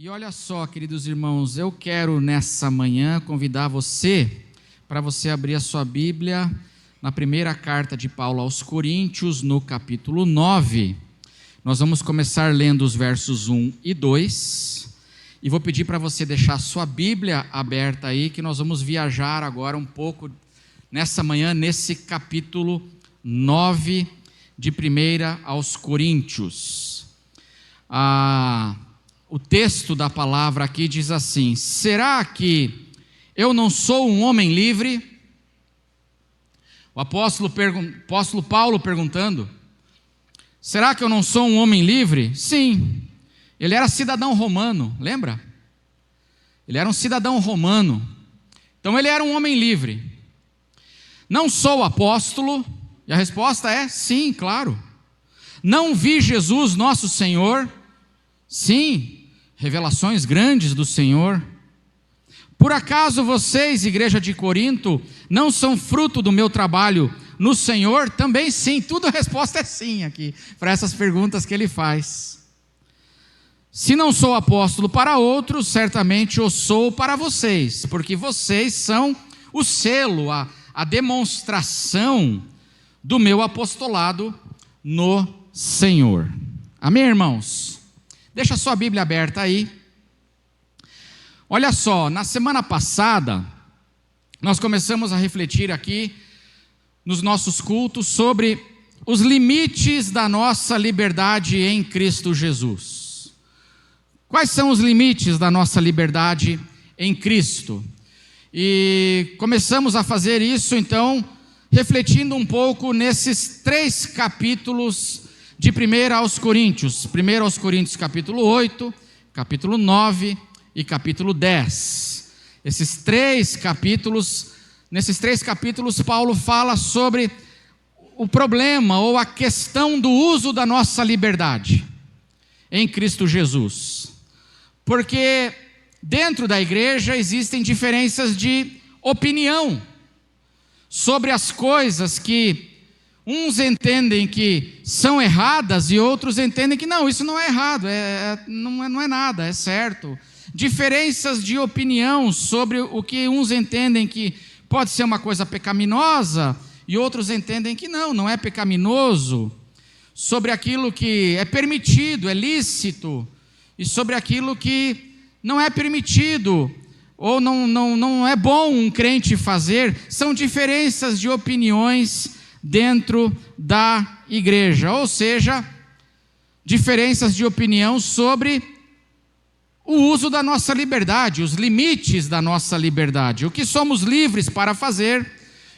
E olha só, queridos irmãos, eu quero nessa manhã convidar você para você abrir a sua Bíblia na primeira carta de Paulo aos Coríntios, no capítulo 9. Nós vamos começar lendo os versos 1 e 2. E vou pedir para você deixar a sua Bíblia aberta aí, que nós vamos viajar agora um pouco nessa manhã, nesse capítulo 9 de 1 aos Coríntios. O texto da palavra aqui diz assim: será que eu não sou um homem livre? O apóstolo Paulo perguntando: será que eu não sou um homem livre? Sim, ele era cidadão romano, lembra? Ele era um cidadão romano, então ele era um homem livre. Não sou apóstolo? E a resposta é sim, claro. Não vi Jesus nosso Senhor? Sim, revelações grandes do Senhor. Por acaso vocês, igreja de Corinto, não são fruto do meu trabalho no Senhor? Também sim, tudo a resposta é sim aqui, para essas perguntas que ele faz. Se não sou apóstolo para outros, certamente eu sou para vocês, porque vocês são o selo, a demonstração do meu apostolado no Senhor. Amém, irmãos? Deixa a sua Bíblia aberta aí. Olha só, na semana passada, nós começamos a refletir aqui nos nossos cultos sobre os limites da nossa liberdade em Cristo Jesus. Quais são os limites da nossa liberdade em Cristo? E começamos a fazer isso, então, refletindo um pouco nesses 3 capítulos de 1 aos Coríntios. 1 aos Coríntios capítulo 8, capítulo 9 e capítulo 10. Nesses 3 capítulos, Paulo fala sobre o problema ou a questão do uso da nossa liberdade em Cristo Jesus. Porque dentro da igreja existem diferenças de opinião sobre as coisas que uns entendem que são erradas e outros entendem que não, isso não é errado, não é nada, é certo. Diferenças de opinião sobre o que uns entendem que pode ser uma coisa pecaminosa e outros entendem que não é pecaminoso. Sobre aquilo que é permitido, é lícito, e sobre aquilo que não é permitido ou não é bom um crente fazer. São diferenças de opiniões dentro da igreja, ou seja, diferenças de opinião sobre o uso da nossa liberdade, os limites da nossa liberdade, o que somos livres para fazer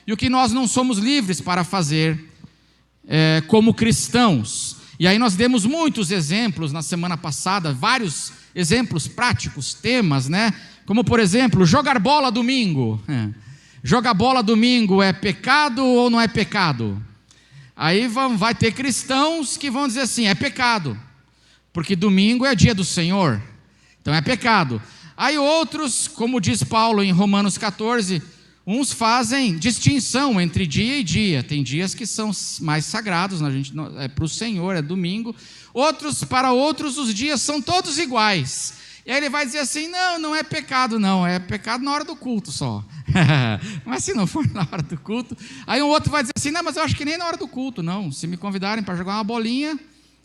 e o que nós não somos livres para fazer como cristãos. E aí nós demos muitos exemplos na semana passada, vários exemplos práticos, temas, né? Como por exemplo, jogar bola domingo. Jogar bola domingo é pecado ou não é pecado? Aí vai ter cristãos que vão dizer assim, é pecado, porque domingo é dia do Senhor, então é pecado. Aí outros, como diz Paulo em Romanos 14, uns fazem distinção entre dia e dia. Tem dias que são mais sagrados, é para o Senhor, é domingo. Para outros os dias são todos iguais. E aí ele vai dizer assim, não é pecado não, é pecado na hora do culto só. Mas se não for na hora do culto, aí um outro vai dizer assim, não, mas eu acho que nem na hora do culto, não. Se me convidarem para jogar uma bolinha,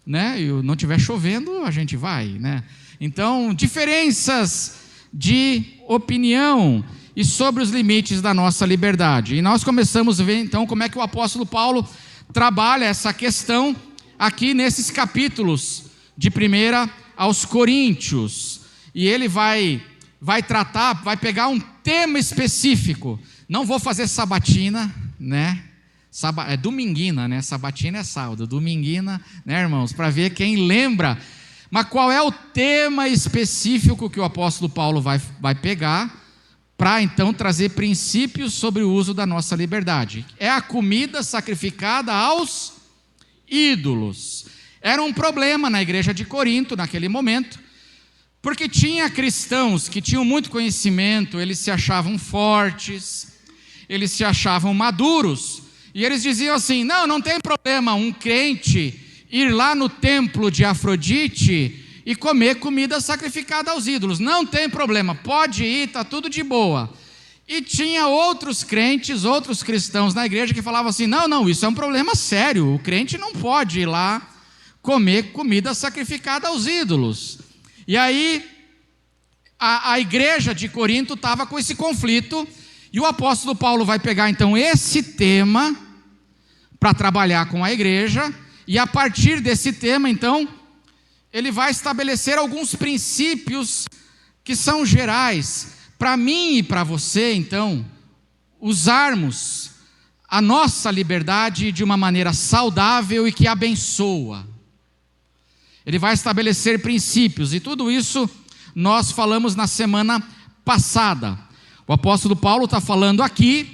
né, e não estiver chovendo, a gente vai, né? Então, diferenças de opinião e sobre os limites da nossa liberdade. E nós começamos a ver então como é que o apóstolo Paulo trabalha essa questão aqui nesses capítulos de 1 aos Coríntios. E ele vai pegar um tema específico. Não vou fazer sabatina, né? É dominguina, né? Sabatina é sábado, dominguina, né, irmãos? Para ver quem lembra. Mas qual é o tema específico que o apóstolo Paulo vai pegar para então trazer princípios sobre o uso da nossa liberdade? É a comida sacrificada aos ídolos. Era um problema na igreja de Corinto naquele momento, porque tinha cristãos que tinham muito conhecimento, eles se achavam fortes, eles se achavam maduros, e eles diziam assim, não tem problema um crente ir lá no templo de Afrodite e comer comida sacrificada aos ídolos. Não tem problema, pode ir, está tudo de boa. E tinha outros crentes, outros cristãos na igreja que falavam assim, não, isso é um problema sério, o crente não pode ir lá comer comida sacrificada aos ídolos. E aí, a igreja de Corinto estava com esse conflito, e o apóstolo Paulo vai pegar então esse tema para trabalhar com a igreja, e a partir desse tema então, ele vai estabelecer alguns princípios que são gerais, para mim e para você então, usarmos a nossa liberdade de uma maneira saudável e que abençoa. Ele vai estabelecer princípios, e tudo isso nós falamos na semana passada. O apóstolo Paulo está falando aqui,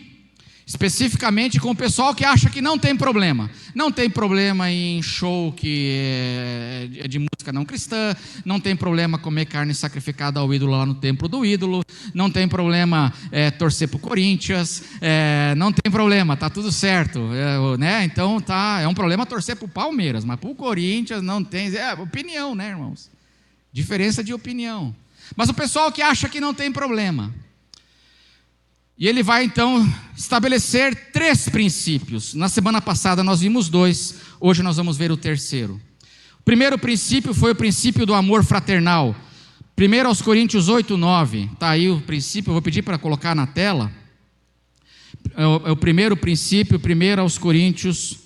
especificamente com o pessoal que acha que não tem problema. Não tem problema em show que é de música não cristã, não tem problema comer carne sacrificada ao ídolo lá no templo do ídolo, não tem problema torcer para o Corinthians, não tem problema, está tudo certo. Né? Então é um problema torcer para o Palmeiras, mas para o Corinthians não tem. Opinião, né, irmãos? Diferença de opinião. Mas o pessoal que acha que não tem problema. E ele vai então estabelecer 3 princípios. Na semana passada nós vimos 2, hoje nós vamos ver o terceiro. O primeiro princípio foi o princípio do amor fraternal. 1 Coríntios 8:9, está aí o princípio, eu vou pedir para colocar na tela. É o primeiro princípio, 1 Coríntios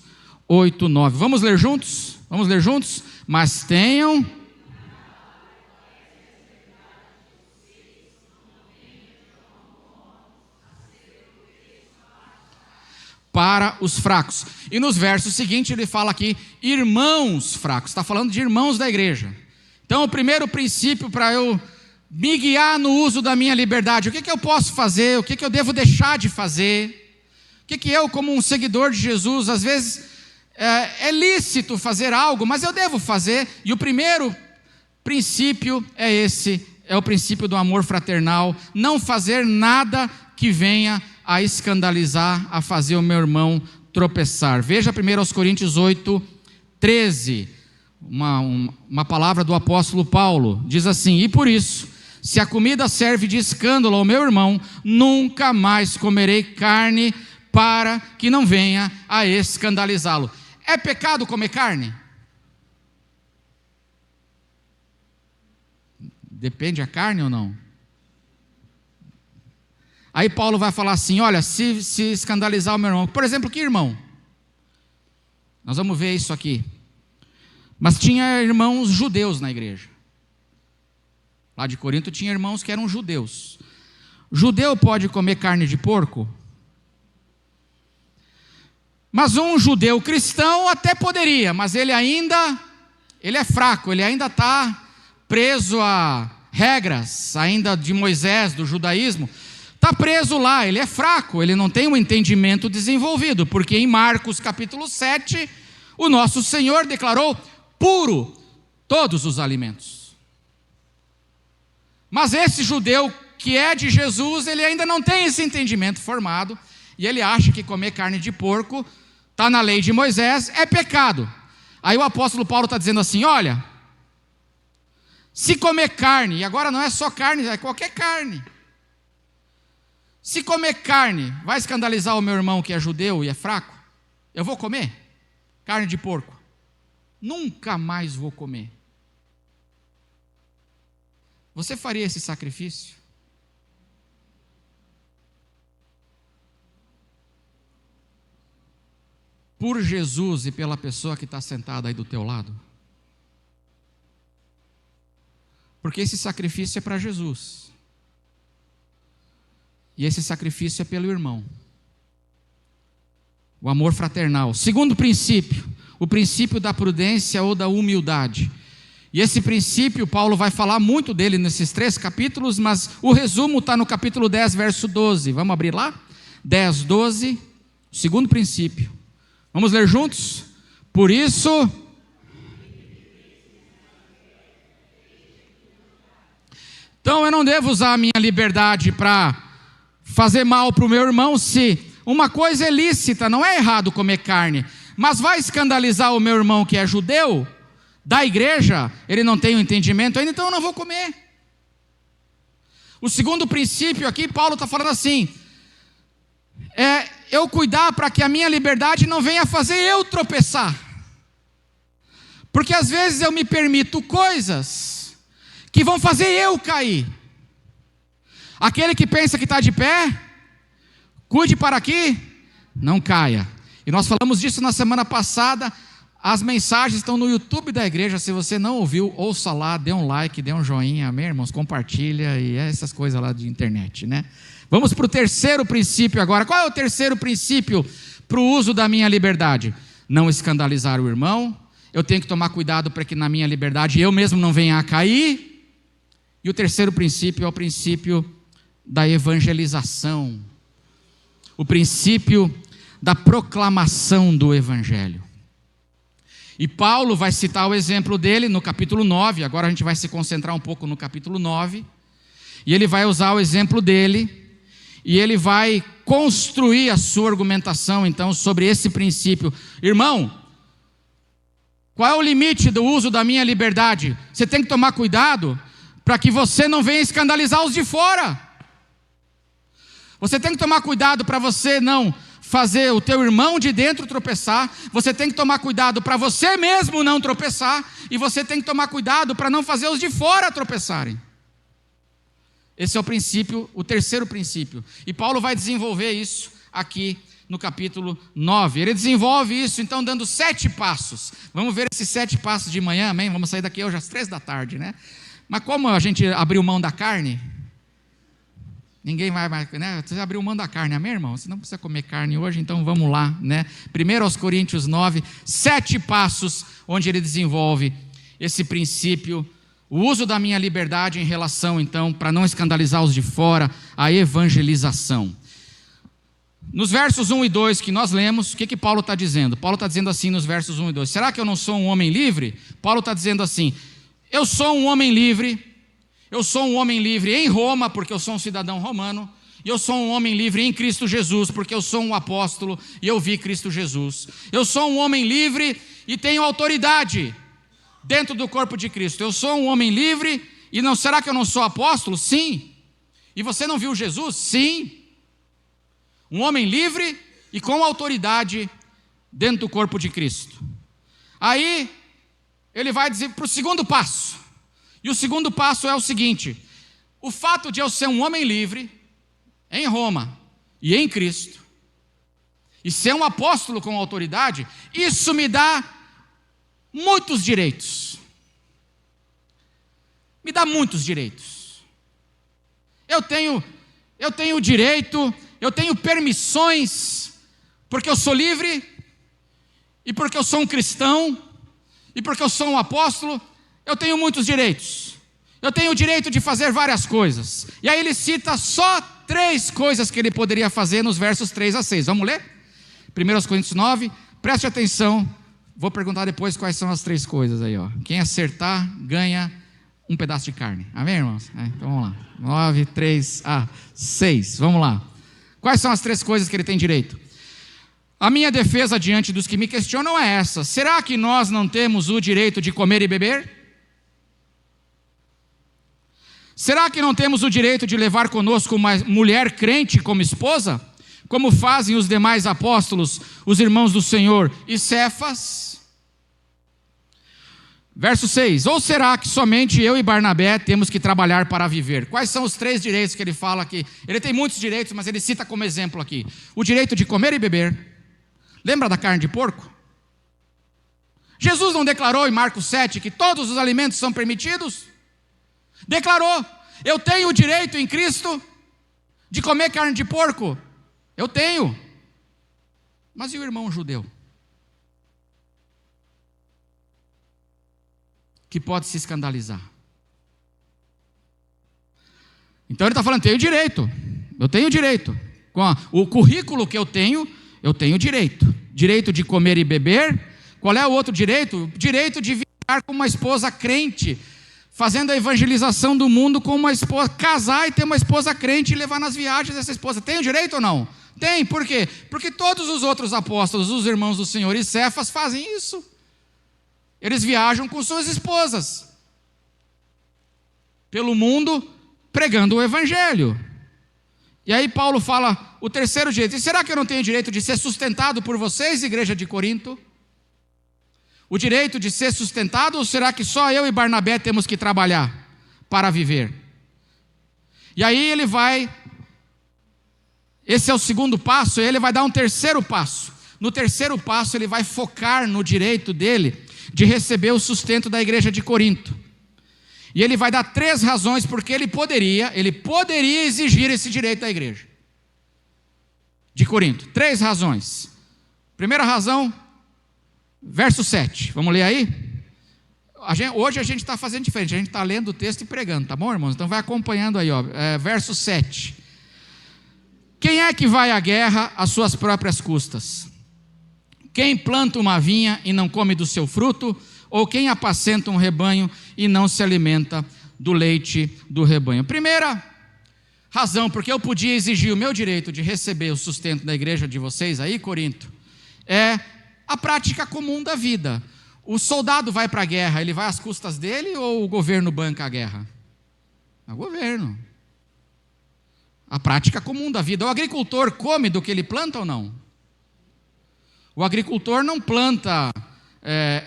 8:9. Vamos ler juntos? Vamos ler juntos? Mas tenham... para os fracos. E nos versos seguintes ele fala aqui, irmãos fracos, está falando de irmãos da igreja. Então o primeiro princípio para eu me guiar no uso da minha liberdade, o que eu posso fazer, o que eu devo deixar de fazer, o que eu como um seguidor de Jesus, às vezes é lícito fazer algo, mas eu devo fazer, e o primeiro princípio é esse, é o princípio do amor fraternal, não fazer nada que venha a escandalizar, a fazer o meu irmão tropeçar. Veja 1 Coríntios 8:13, uma palavra do apóstolo Paulo, diz assim, e por isso, se a comida serve de escândalo ao meu irmão, nunca mais comerei carne para que não venha a escandalizá-lo. É pecado comer carne? Depende a carne ou não? Aí Paulo vai falar assim, olha, se escandalizar o meu irmão, por exemplo, que irmão? Nós vamos ver isso aqui. Mas tinha irmãos judeus na igreja. Lá de Corinto tinha irmãos que eram judeus. Judeu pode comer carne de porco? Mas um judeu cristão até poderia, mas ele é fraco, ele ainda está preso a regras, ainda de Moisés, do judaísmo. Está preso lá, ele é fraco, ele não tem um entendimento desenvolvido, porque em Marcos capítulo 7, o nosso Senhor declarou puro todos os alimentos. Mas esse judeu que é de Jesus, ele ainda não tem esse entendimento formado, e ele acha que comer carne de porco, está na lei de Moisés, é pecado. Aí o apóstolo Paulo está dizendo assim, olha, se comer carne, e agora não é só carne, é qualquer carne, se comer carne, vai escandalizar o meu irmão que é judeu e é fraco? Eu vou comer carne de porco? Nunca mais vou comer. Você faria esse sacrifício? Por Jesus e pela pessoa que está sentada aí do teu lado? Porque esse sacrifício é para Jesus. E esse sacrifício é pelo irmão. O amor fraternal. Segundo princípio, o princípio da prudência ou da humildade. E esse princípio, Paulo vai falar muito dele nesses 3 capítulos, mas o resumo está no capítulo 10, verso 12. Vamos abrir lá? 10, 12, segundo princípio. Vamos ler juntos? Por isso... Então eu não devo usar a minha liberdade para fazer mal para o meu irmão, se uma coisa é lícita, não é errado comer carne, mas vai escandalizar o meu irmão que é judeu, da igreja, ele não tem o entendimento ainda, então eu não vou comer. O segundo princípio aqui, Paulo está falando assim, eu cuidar para que a minha liberdade não venha fazer eu tropeçar. Porque às vezes eu me permito coisas que vão fazer eu cair. Aquele que pensa que está de pé, cuide para que não caia. E nós falamos disso na semana passada. As mensagens estão no YouTube da igreja. Se você não ouviu, ouça lá, dê um like, dê um joinha, amém, irmãos? Compartilha e essas coisas lá de internet, né? Vamos para o terceiro princípio agora. Qual é o terceiro princípio para o uso da minha liberdade? Não escandalizar o irmão. Eu tenho que tomar cuidado para que na minha liberdade eu mesmo não venha a cair. E o terceiro princípio é o princípio da evangelização. O princípio da proclamação do evangelho. E Paulo vai citar o exemplo dele no capítulo 9, agora a gente vai se concentrar um pouco no capítulo 9, e ele vai usar o exemplo dele, e ele vai construir a sua argumentação então sobre esse princípio. Irmão, qual é o limite do uso da minha liberdade? Você tem que tomar cuidado para que você não venha escandalizar os de fora. Você tem que tomar cuidado para você não fazer o teu irmão de dentro tropeçar. Você tem que tomar cuidado para você mesmo não tropeçar. E você tem que tomar cuidado para não fazer os de fora tropeçarem. Esse é o princípio, o terceiro princípio. E Paulo vai desenvolver isso aqui no capítulo 9. Ele desenvolve isso então dando 7 passos. Vamos ver esses 7 passos de manhã, amém? Vamos sair daqui hoje às 3 da tarde, né? Mas como a gente abriu mão da carne, ninguém vai mais, né? Você abriu mão da carne, amém, irmão? Você não precisa comer carne hoje, então vamos lá, né? 1 Coríntios 9, 7 passos, onde ele desenvolve esse princípio, o uso da minha liberdade em relação, então, para não escandalizar os de fora, a evangelização. Nos versos 1 e 2 que nós lemos, o que Paulo está dizendo? Paulo está dizendo assim nos versos 1 e 2, será que eu não sou um homem livre? Paulo está dizendo assim, eu sou um homem livre, eu sou um homem livre em Roma, porque eu sou um cidadão romano, e eu sou um homem livre em Cristo Jesus, porque eu sou um apóstolo e eu vi Cristo Jesus. Eu sou um homem livre e tenho autoridade dentro do corpo de Cristo. Eu sou um homem livre e não, será que eu não sou apóstolo? Sim. E você não viu Jesus? Sim. Um homem livre e com autoridade dentro do corpo de Cristo. Aí ele vai dizer para o segundo passo. E o segundo passo é o seguinte: o fato de eu ser um homem livre em Roma e em Cristo, e ser um apóstolo com autoridade, isso me dá muitos direitos. Me dá muitos direitos. Eu tenho direito, eu tenho permissões, porque eu sou livre, e porque eu sou um cristão, e porque eu sou um apóstolo, eu tenho muitos direitos. Eu tenho o direito de fazer várias coisas. E aí ele cita só 3 coisas que ele poderia fazer nos versos 3 a 6. Vamos ler? 1 Coríntios 9, preste atenção. Vou perguntar depois quais são as 3 coisas aí, ó. Quem acertar, ganha um pedaço de carne. Amém, irmãos? Então vamos lá. 9, 3 a 6. Vamos lá. Quais são as 3 coisas que ele tem direito? A minha defesa diante dos que me questionam é essa: será que nós não temos o direito de comer e beber? Será que não temos o direito de levar conosco uma mulher crente como esposa, como fazem os demais apóstolos, os irmãos do Senhor e Cefas? Verso 6, ou será que somente eu e Barnabé temos que trabalhar para viver? Quais são os 3 direitos que ele fala aqui? Ele tem muitos direitos, mas ele cita como exemplo aqui: o direito de comer e beber. Lembra da carne de porco? Jesus não declarou em Marcos 7 que todos os alimentos são permitidos? Declarou: eu tenho o direito em Cristo de comer carne de porco. Eu tenho. Mas e o irmão judeu? Que pode se escandalizar. Então ele está falando, tenho direito. Eu tenho direito. Com o currículo que eu tenho direito. Direito de comer e beber. Qual é o outro direito? Direito de viver com uma esposa crente, fazendo a evangelização do mundo com uma esposa, casar e ter uma esposa crente e levar nas viagens essa esposa. Tem o direito ou não? Tem, por quê? Porque todos os outros apóstolos, os irmãos do Senhor e Cefas fazem isso. Eles viajam com suas esposas pelo mundo pregando o evangelho. E aí Paulo fala o terceiro direito: e será que eu não tenho direito de ser sustentado por vocês, igreja de Corinto? O direito de ser sustentado, ou será que só eu e Barnabé temos que trabalhar para viver? E aí ele vai, esse é o segundo passo, e ele vai dar um terceiro passo. No terceiro passo ele vai focar no direito dele de receber o sustento da igreja de Corinto. E ele vai dar 3 razões porque ele poderia exigir esse direito da igreja de Corinto. 3 razões. Primeira razão, verso 7. Vamos ler aí? Hoje a gente está fazendo diferente. A gente está lendo o texto e pregando, tá bom, irmãos? Então vai acompanhando aí, ó. Verso 7. Quem é que vai à guerra às suas próprias custas? Quem planta uma vinha e não come do seu fruto? Ou quem apacenta um rebanho e não se alimenta do leite do rebanho? Primeira razão, porque eu podia exigir o meu direito de receber o sustento da igreja de vocês aí, Corinto, é a prática comum da vida. O soldado vai para a guerra, ele vai às custas dele ou o governo banca a guerra? É o governo. A prática comum da vida. O agricultor come do que ele planta ou não? O agricultor não planta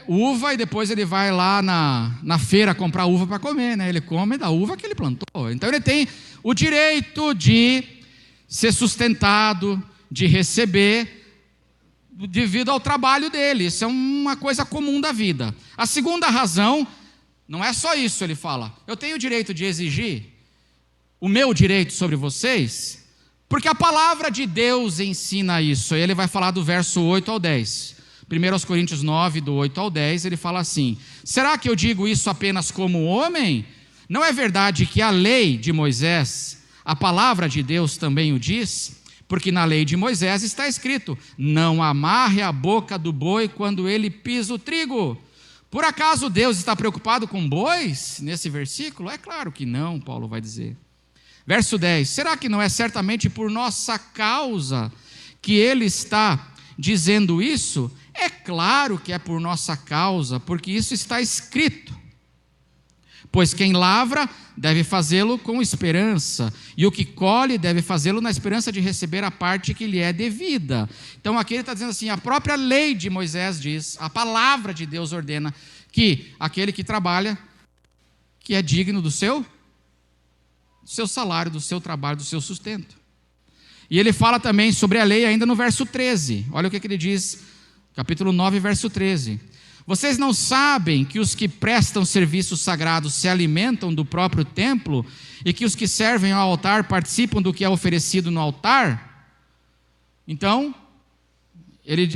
uva e depois ele vai lá na feira comprar uva para comer, né? Ele come da uva que ele plantou. Então ele tem o direito de ser sustentado, de receber, devido ao trabalho dele. Isso é uma coisa comum da vida. A segunda razão, não é só isso, ele fala: eu tenho o direito de exigir o meu direito sobre vocês, porque a palavra de Deus ensina isso. Ele vai falar do verso 8 ao 10. 1 Coríntios 9, do 8 ao 10, ele fala assim: será que eu digo isso apenas como homem? Não é verdade que a lei de Moisés, a palavra de Deus também o diz? Porque na lei de Moisés está escrito: não amarre a boca do boi quando ele pisa o trigo. Por acaso Deus está preocupado com bois nesse versículo? É claro que não, Paulo vai dizer. Verso 10, será que não é certamente por nossa causa que ele está dizendo isso? É claro que é por nossa causa, porque isso está escrito. Pois quem lavra deve fazê-lo com esperança, e o que colhe deve fazê-lo na esperança de receber a parte que lhe é devida. Então aqui ele está dizendo assim: a própria lei de Moisés diz, a palavra de Deus ordena que aquele que trabalha, que é digno do seu salário, do seu trabalho, do seu sustento. E ele fala também sobre a lei ainda no verso 13. Olha o que ele diz, capítulo 9, verso 13. Vocês não sabem que os que prestam serviços sagrados se alimentam do próprio templo e que os que servem ao altar participam do que é oferecido no altar? Então,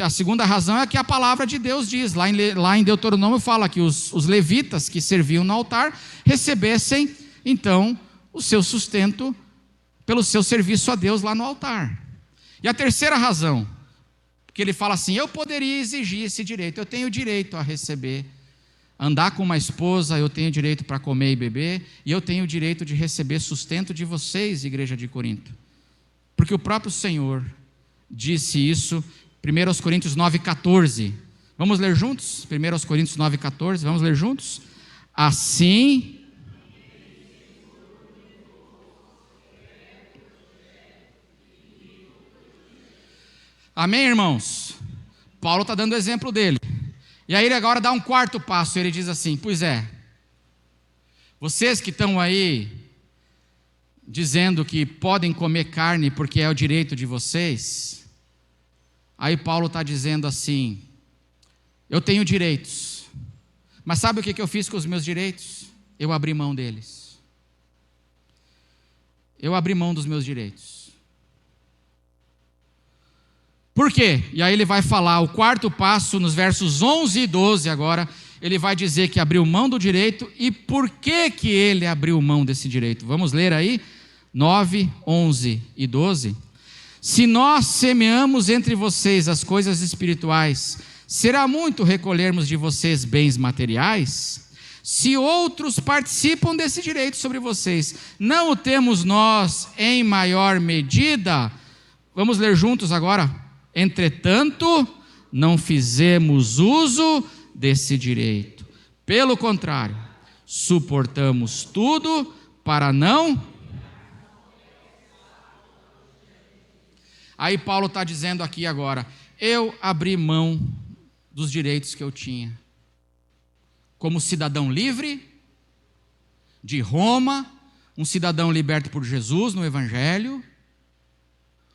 a segunda razão é que a palavra de Deus diz, lá em Deuteronômio fala que os levitas que serviam no altar recebessem, então, o seu sustento pelo seu serviço a Deus lá no altar. E a terceira razão, que ele fala assim: eu poderia exigir esse direito, eu tenho direito a receber, andar com uma esposa, eu tenho direito para comer e beber, e eu tenho direito de receber sustento de vocês, igreja de Corinto, porque o próprio Senhor disse isso, 1 Coríntios 9,14, vamos ler juntos? 1 Coríntios 9,14, vamos ler juntos? Assim, amém, irmãos? Paulo está dando o exemplo dele. E aí ele agora dá um quarto passo. Ele diz assim: pois é, vocês que estão aí dizendo que podem comer carne porque é o direito de vocês, aí Paulo está dizendo assim: eu tenho direitos, mas sabe o que eu fiz com os meus direitos? Eu abri mão deles. Eu abri mão dos meus direitos. Por quê? E aí ele vai falar o quarto passo nos versos 11 e 12 agora. Ele vai dizer que abriu mão do direito e por que ele abriu mão desse direito. Vamos ler aí 9, 11 e 12. Se nós semeamos entre vocês as coisas espirituais, será muito recolhermos de vocês bens materiais? Se outros participam desse direito sobre vocês, não o temos nós em maior medida? Vamos ler juntos agora. Entretanto, não fizemos uso desse direito. Pelo contrário, suportamos tudo para não... Aí Paulo está dizendo aqui agora, eu abri mão dos direitos que eu tinha. Como cidadão livre de Roma, um cidadão liberto por Jesus no Evangelho,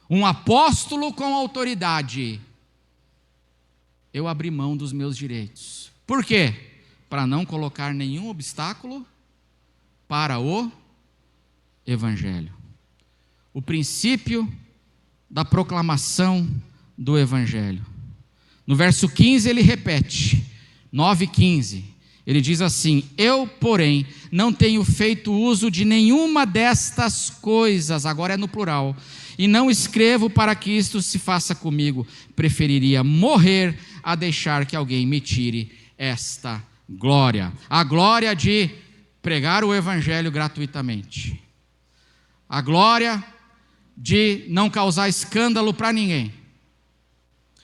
um apóstolo com autoridade. Eu abri mão dos meus direitos. Por quê? Para não colocar nenhum obstáculo para o Evangelho. O princípio da proclamação do Evangelho. No verso 15 ele repete, 9:15, ele diz assim: eu, porém, não tenho feito uso de nenhuma destas coisas, agora é no plural, e não escrevo para que isto se faça comigo, preferiria morrer a deixar que alguém me tire esta glória, a glória de pregar o Evangelho gratuitamente, a glória de não causar escândalo para ninguém,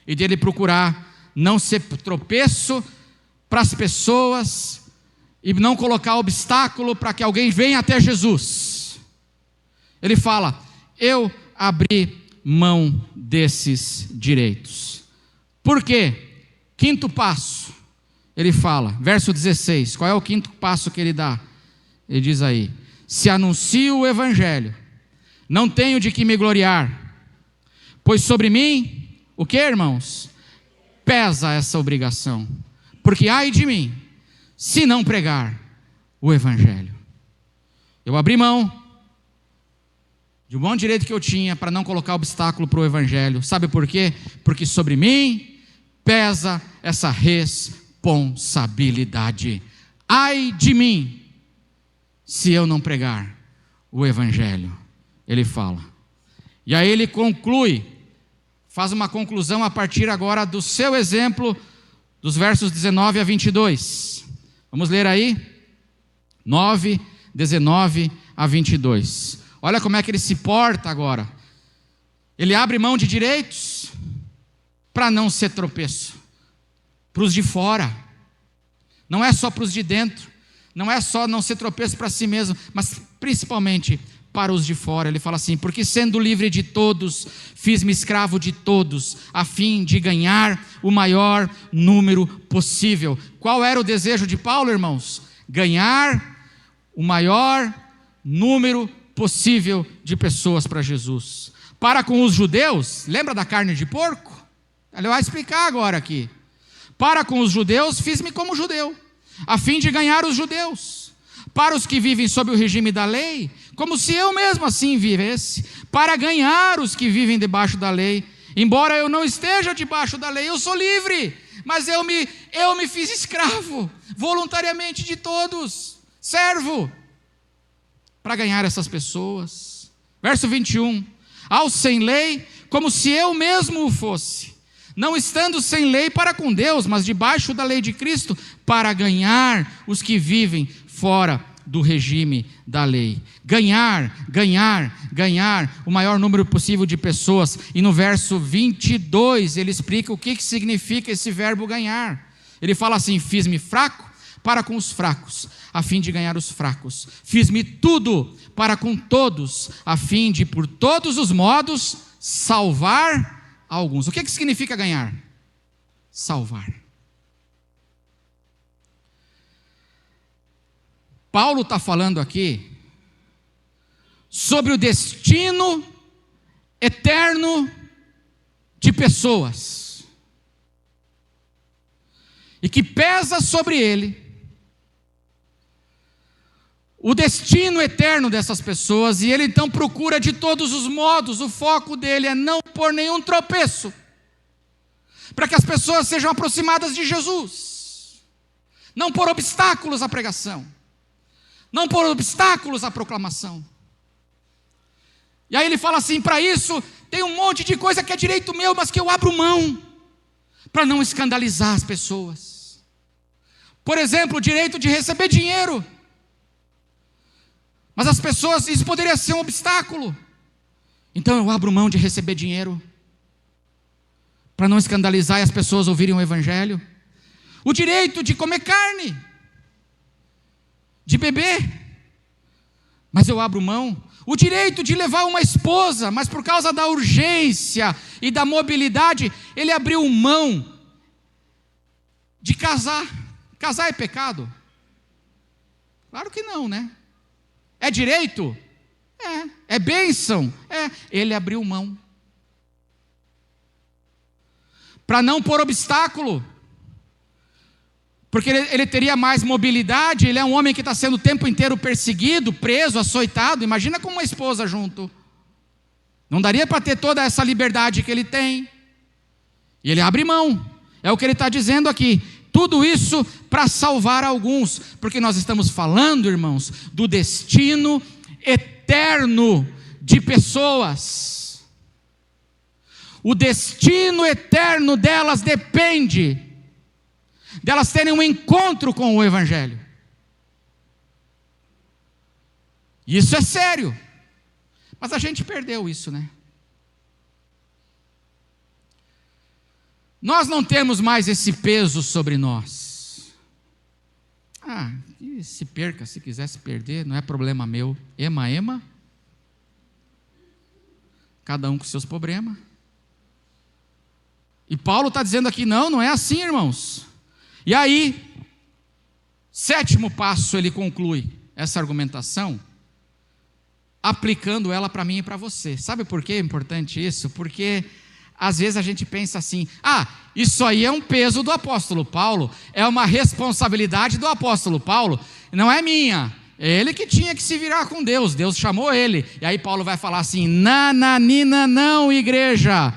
e de ele procurar não ser tropeço para as pessoas, e não colocar obstáculo para que alguém venha até Jesus. Ele fala, eu abri mão desses direitos. Por quê? Quinto passo, ele fala, verso 16, qual é o quinto passo que ele dá? Ele diz aí, se anuncio o Evangelho, não tenho de que me gloriar, pois sobre mim, o que, irmãos? Pesa essa obrigação, porque ai de mim, se não pregar o Evangelho. Eu abri mão de um bom direito que eu tinha para não colocar obstáculo para o Evangelho. Sabe por quê? Porque sobre mim pesa essa responsabilidade. Ai de mim, se eu não pregar o Evangelho. Ele fala. E aí ele conclui, faz uma conclusão a partir agora do seu exemplo, dos versos 19 a 22. Vamos ler aí? 9, 19 a 22. Olha como é que ele se porta agora. Ele abre mão de direitos para não ser tropeço. Para os de fora. Não é só para os de dentro. Não é só não ser tropeço para si mesmo, mas principalmente para os de fora. Ele fala assim, porque sendo livre de todos, fiz-me escravo de todos, a fim de ganhar o maior número possível. Qual era o desejo de Paulo, irmãos? Ganhar o maior número possível de pessoas para Jesus. Para com os judeus, lembra da carne de porco? Ele vai explicar agora aqui. Para com os judeus, fiz-me como judeu, a fim de ganhar os judeus. Para os que vivem sob o regime da lei, como se eu mesmo assim vivesse, para ganhar os que vivem debaixo da lei. Embora eu não esteja debaixo da lei, eu sou livre, mas eu me fiz escravo, voluntariamente de todos, servo, para ganhar essas pessoas. Verso 21, ao sem lei, como se eu mesmo o fosse, não estando sem lei para com Deus, mas debaixo da lei de Cristo, para ganhar os que vivem fora do regime da lei. Ganhar o maior número possível de pessoas. E no verso 22 ele explica o que significa esse verbo ganhar. Ele fala assim, fiz-me fraco para com os fracos, a fim de ganhar os fracos. Fiz-me tudo para com todos, a fim de por todos os modos salvar alguns. O que significa ganhar? Salvar. Paulo está falando aqui sobre o destino eterno de pessoas, e que pesa sobre ele o destino eterno dessas pessoas, e ele então procura de todos os modos, o foco dele é não pôr nenhum tropeço, para que as pessoas sejam aproximadas de Jesus, não pôr obstáculos à pregação, não pôr obstáculos à proclamação. E aí ele fala assim, para isso tem um monte de coisa que é direito meu, mas que eu abro mão, para não escandalizar as pessoas. Por exemplo, o direito de receber dinheiro. Mas as pessoas, isso poderia ser um obstáculo. Então eu abro mão de receber dinheiro, para não escandalizar e as pessoas ouvirem o Evangelho. O direito de comer carne. de beber, mas eu abro mão. O direito de levar uma esposa, mas por causa da urgência e da mobilidade, ele abriu mão de casar. Casar é pecado? Claro que não, né? É direito? É bênção? Ele abriu mão. Para não pôr obstáculo, porque ele teria mais mobilidade. Ele é um homem que está sendo o tempo inteiro perseguido, preso, açoitado. Imagina com uma esposa junto. Não daria para ter toda essa liberdade que ele tem. E ele abre mão. É o que ele está dizendo aqui. Tudo isso para salvar alguns, porque nós estamos falando, irmãos, do destino eterno de pessoas. O destino eterno delas depende delas terem um encontro com o Evangelho. Isso é sério. Mas a gente perdeu isso, né? Nós não temos mais esse peso sobre nós. Se perca, se quiser se perder, não é problema meu. Ema. Cada um com seus problemas. E Paulo está dizendo aqui, não é assim, irmãos. E aí, 7º passo, ele conclui essa argumentação, aplicando ela para mim e para você. Sabe por que é importante isso? Porque às vezes a gente pensa assim, isso aí é um peso do apóstolo Paulo, é uma responsabilidade do apóstolo Paulo, não é minha. É ele que tinha que se virar com Deus, Deus chamou ele. E aí Paulo vai falar assim, nananina não, igreja.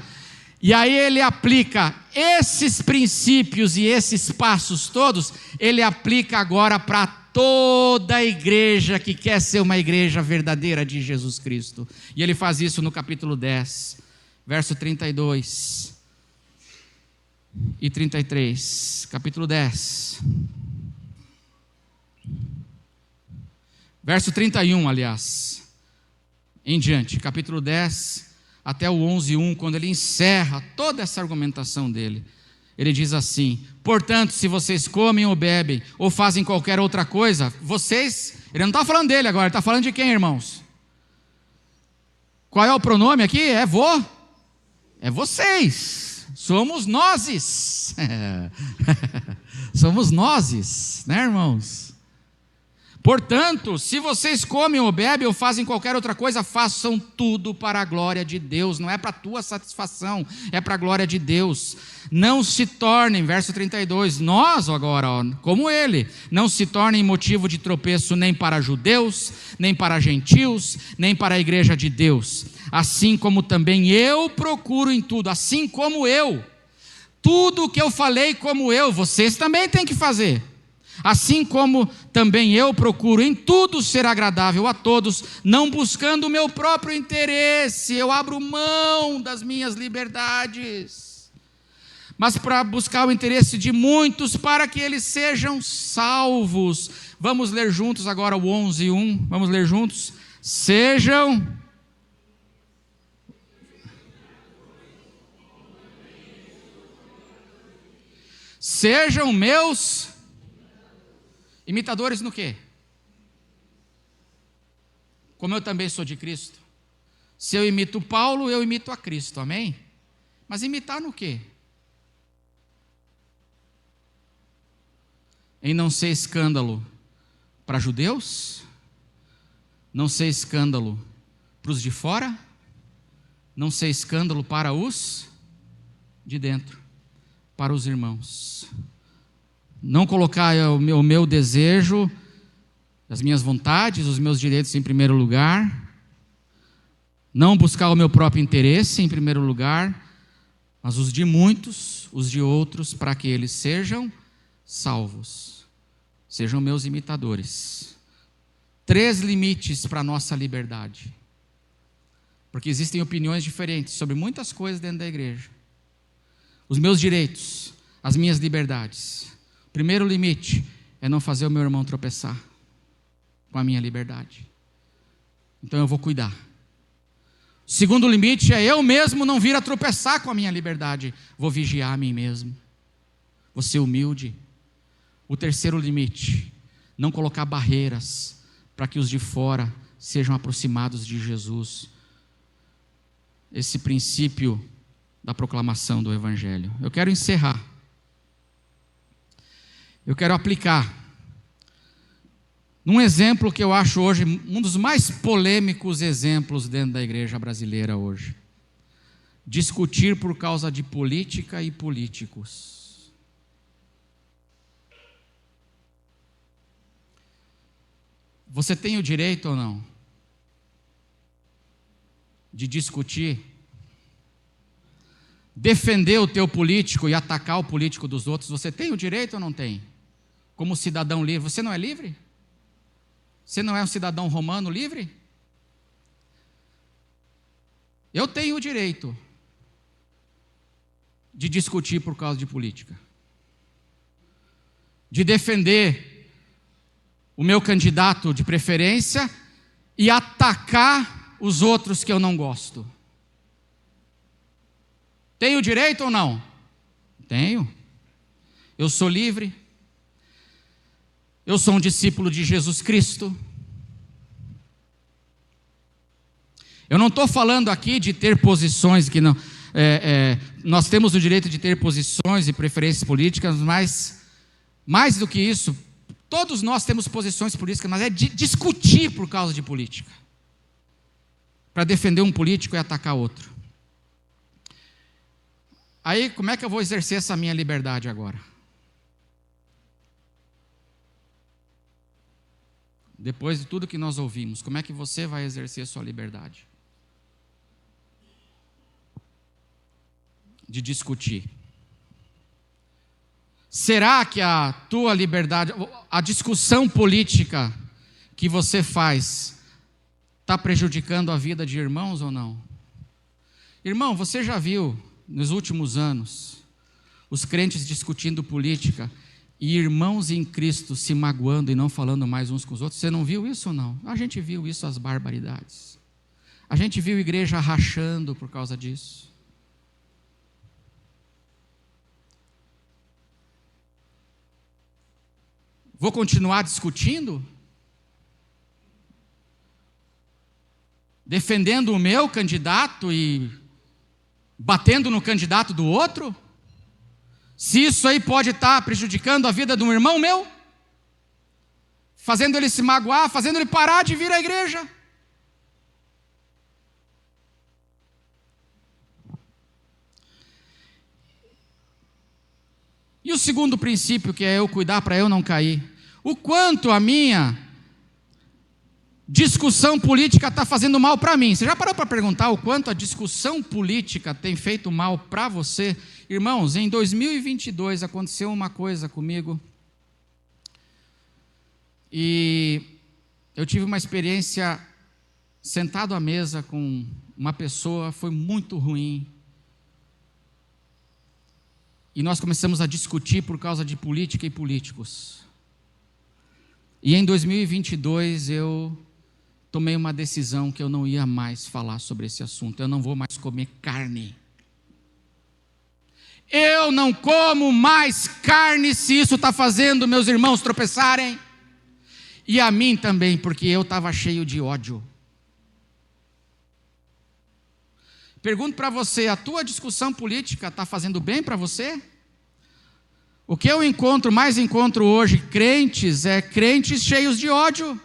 E aí ele aplica esses princípios e esses passos todos, ele aplica agora para toda a igreja que quer ser uma igreja verdadeira de Jesus Cristo. E ele faz isso no capítulo 10, verso 32 e 33. Capítulo 10. Verso 31, aliás. Em diante, capítulo 10... até o 11:1, quando ele encerra toda essa argumentação dele. Ele diz assim, portanto, se vocês comem ou bebem, ou fazem qualquer outra coisa, vocês, ele não está falando dele agora, ele está falando de quem, irmãos? Qual é o pronome aqui? É vocês, somos nozes, somos nozes, né, irmãos? Portanto, se vocês comem ou bebem ou fazem qualquer outra coisa, façam tudo para a glória de Deus. Não é para a tua satisfação, é para a glória de Deus. Não se tornem, verso 32, nós agora, como ele, não se tornem motivo de tropeço nem para judeus, nem para gentios, nem para a igreja de Deus. Assim como também eu procuro em tudo, assim como eu. Tudo o que eu falei como eu, vocês também têm que fazer. Assim como também eu procuro em tudo ser agradável a todos, não buscando o meu próprio interesse, eu abro mão das minhas liberdades, mas para buscar o interesse de muitos, para que eles sejam salvos. Vamos ler juntos agora o 11:1, vamos ler juntos. Sejam meus imitadores no quê? Como eu também sou de Cristo. Se eu imito Paulo, eu imito a Cristo, amém? Mas imitar no quê? Em não ser escândalo para judeus, não ser escândalo para os de fora, não ser escândalo para os de dentro, para os irmãos. Não colocar o meu desejo, as minhas vontades, os meus direitos em primeiro lugar. Não buscar o meu próprio interesse em primeiro lugar, mas os de muitos, os de outros, para que eles sejam salvos. Sejam meus imitadores. 3 limites para a nossa liberdade. Porque existem opiniões diferentes sobre muitas coisas dentro da igreja. Os meus direitos, as minhas liberdades. Primeiro limite é não fazer o meu irmão tropeçar com a minha liberdade. Então eu vou cuidar. O segundo limite é eu mesmo não vir a tropeçar com a minha liberdade. Vou vigiar a mim mesmo. Vou ser humilde. O terceiro limite, não colocar barreiras para que os de fora sejam aproximados de Jesus. Esse princípio da proclamação do Evangelho. Eu quero encerrar. Eu quero aplicar num exemplo que eu acho hoje um dos mais polêmicos exemplos dentro da igreja brasileira hoje. Discutir por causa de política e políticos. Você tem o direito ou não de discutir, defender o teu político e atacar o político dos outros? Você tem o direito ou não tem? Como cidadão livre. Você não é livre? Você não é um cidadão romano livre? Eu tenho o direito de discutir por causa de política, de defender o meu candidato de preferência e atacar os outros que eu não gosto. Tenho direito ou não? Tenho. Eu sou livre. Eu sou um discípulo de Jesus Cristo. Eu não estou falando aqui de ter posições que não... nós temos o direito de ter posições e preferências políticas, mas mais do que isso, todos nós temos posições políticas, mas é de discutir por causa de política, para defender um político e atacar outro. Aí, como é que eu vou exercer essa minha liberdade agora? Depois de tudo que nós ouvimos, como é que você vai exercer sua liberdade? De discutir. Será que a tua liberdade, a discussão política que você faz, está prejudicando a vida de irmãos ou não? Irmão, você já viu nos últimos anos os crentes discutindo política e irmãos em Cristo se magoando e não falando mais uns com os outros? Você não viu isso ou não? A gente viu isso, as barbaridades. A gente viu igreja rachando por causa disso. Vou continuar discutindo? Defendendo o meu candidato e batendo no candidato do outro? Se isso aí pode estar prejudicando a vida de um irmão meu? Fazendo ele se magoar, fazendo ele parar de vir à igreja? E o segundo princípio, que é eu cuidar para eu não cair. O quanto a minha discussão política está fazendo mal para mim. Você já parou para perguntar o quanto a discussão política tem feito mal para você? Irmãos, em 2022 aconteceu uma coisa comigo. E eu tive uma experiência sentado à mesa com uma pessoa, foi muito ruim. E nós começamos a discutir por causa de política e políticos. E em 2022 eu tomei uma decisão que eu não ia mais falar sobre esse assunto. Eu não vou mais comer carne. Eu não como mais carne se isso está fazendo meus irmãos tropeçarem. E a mim também, porque eu estava cheio de ódio. Pergunto para você, a tua discussão política está fazendo bem para você? O que eu mais encontro hoje, crentes cheios de ódio.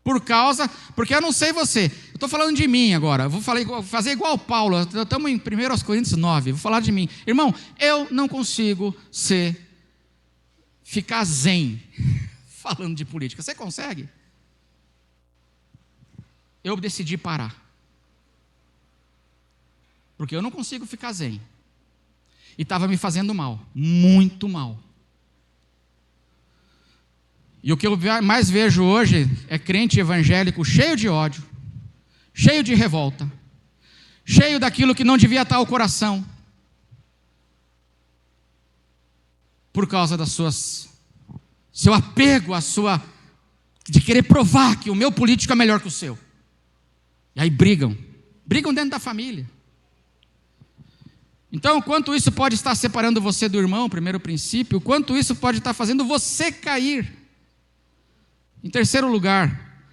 Porque eu não sei você, eu estou falando de mim agora, vou fazer igual Paulo, estamos em 1 Coríntios 9, vou falar de mim. Irmão, eu não consigo ficar zen falando de política. Você consegue? Eu decidi parar. Porque eu não consigo ficar zen. E estava me fazendo mal, muito mal. E o que eu mais vejo hoje é crente evangélico cheio de ódio, cheio de revolta, cheio daquilo que não devia estar ao coração, por causa das seu apego, de querer provar que o meu político é melhor que o seu. E aí brigam dentro da família. Então, o quanto isso pode estar separando você do irmão, primeiro princípio, o quanto isso pode estar fazendo você cair. Em terceiro lugar,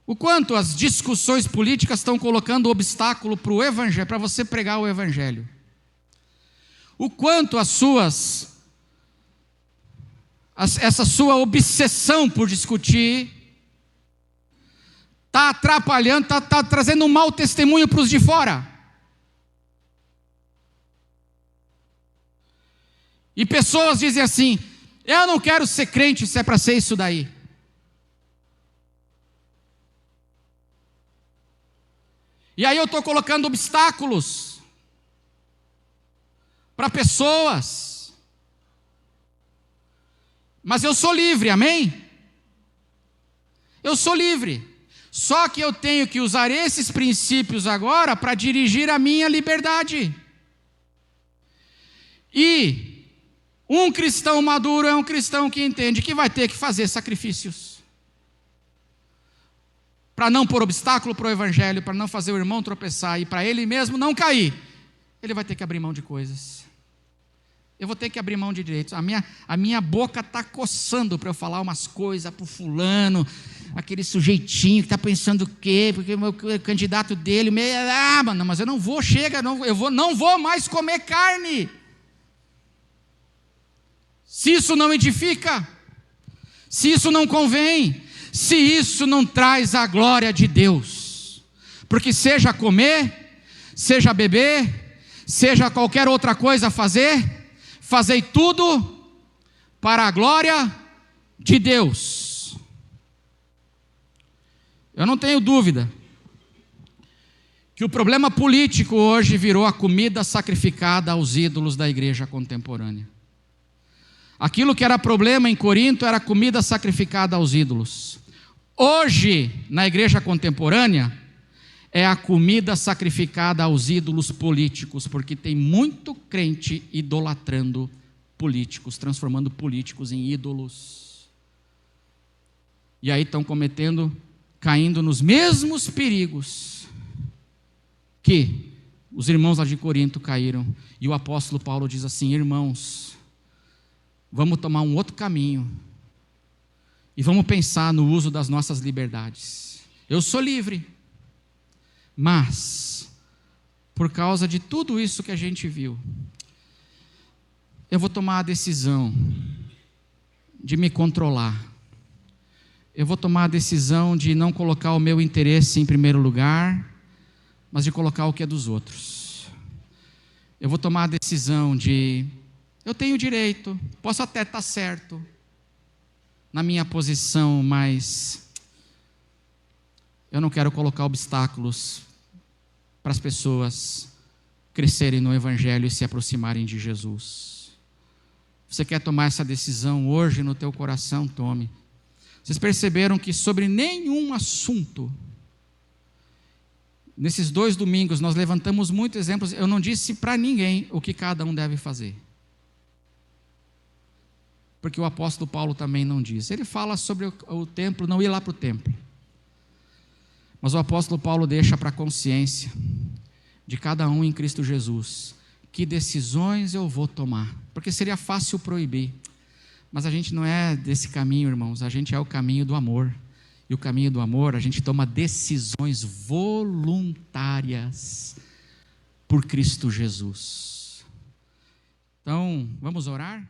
o quanto as discussões políticas estão colocando obstáculo para o evangelho, para você pregar o evangelho. O quanto essa sua obsessão por discutir está atrapalhando, está trazendo um mau testemunho para os de fora. E pessoas dizem assim: eu não quero ser crente se é para ser isso daí. E aí eu estou colocando obstáculos para pessoas. Mas eu sou livre, amém? Eu sou livre. Só que eu tenho que usar esses princípios agora para dirigir a minha liberdade. E um cristão maduro é um cristão que entende que vai ter que fazer sacrifícios para não pôr obstáculo para o evangelho, para não fazer o irmão tropeçar e para ele mesmo não cair. Ele vai ter que abrir mão de coisas. Eu vou ter que abrir mão de direitos. A minha boca está coçando para eu falar umas coisas para o fulano, aquele sujeitinho que está pensando o quê? Porque o meu candidato dele, mano, mas eu não vou, não vou mais comer carne. Se isso não edifica, se isso não convém, se isso não traz a glória de Deus, porque seja comer, seja beber, seja qualquer outra coisa fazei tudo para a glória de Deus. Eu não tenho dúvida que o problema político hoje virou a comida sacrificada aos ídolos da igreja contemporânea. Aquilo que era problema em Corinto era comida sacrificada aos ídolos. Hoje, na igreja contemporânea, é a comida sacrificada aos ídolos políticos, porque tem muito crente idolatrando políticos, transformando políticos em ídolos. E aí estão caindo nos mesmos perigos que os irmãos lá de Corinto caíram. E o apóstolo Paulo diz assim: irmãos, vamos tomar um outro caminho e vamos pensar no uso das nossas liberdades. Eu sou livre, mas por causa de tudo isso que a gente viu, eu vou tomar a decisão de me controlar. Eu vou tomar a decisão de não colocar o meu interesse em primeiro lugar, mas de colocar o que é dos outros. Eu vou tomar a decisão de: eu tenho direito, posso até estar certo na minha posição, mas eu não quero colocar obstáculos para as pessoas crescerem no evangelho e se aproximarem de Jesus. Você quer tomar essa decisão hoje no teu coração? Tome. Vocês perceberam que sobre nenhum assunto, nesses 2 domingos, nós levantamos muitos exemplos. Eu não disse para ninguém o que cada um deve fazer, porque o apóstolo Paulo também não diz. Ele fala sobre o templo, não ir lá para o templo. Mas o apóstolo Paulo deixa para a consciência de cada um em Cristo Jesus que decisões eu vou tomar, porque seria fácil proibir, mas a gente não é desse caminho, irmãos, a gente é o caminho do amor, e o caminho do amor, a gente toma decisões voluntárias por Cristo Jesus. Então, vamos orar?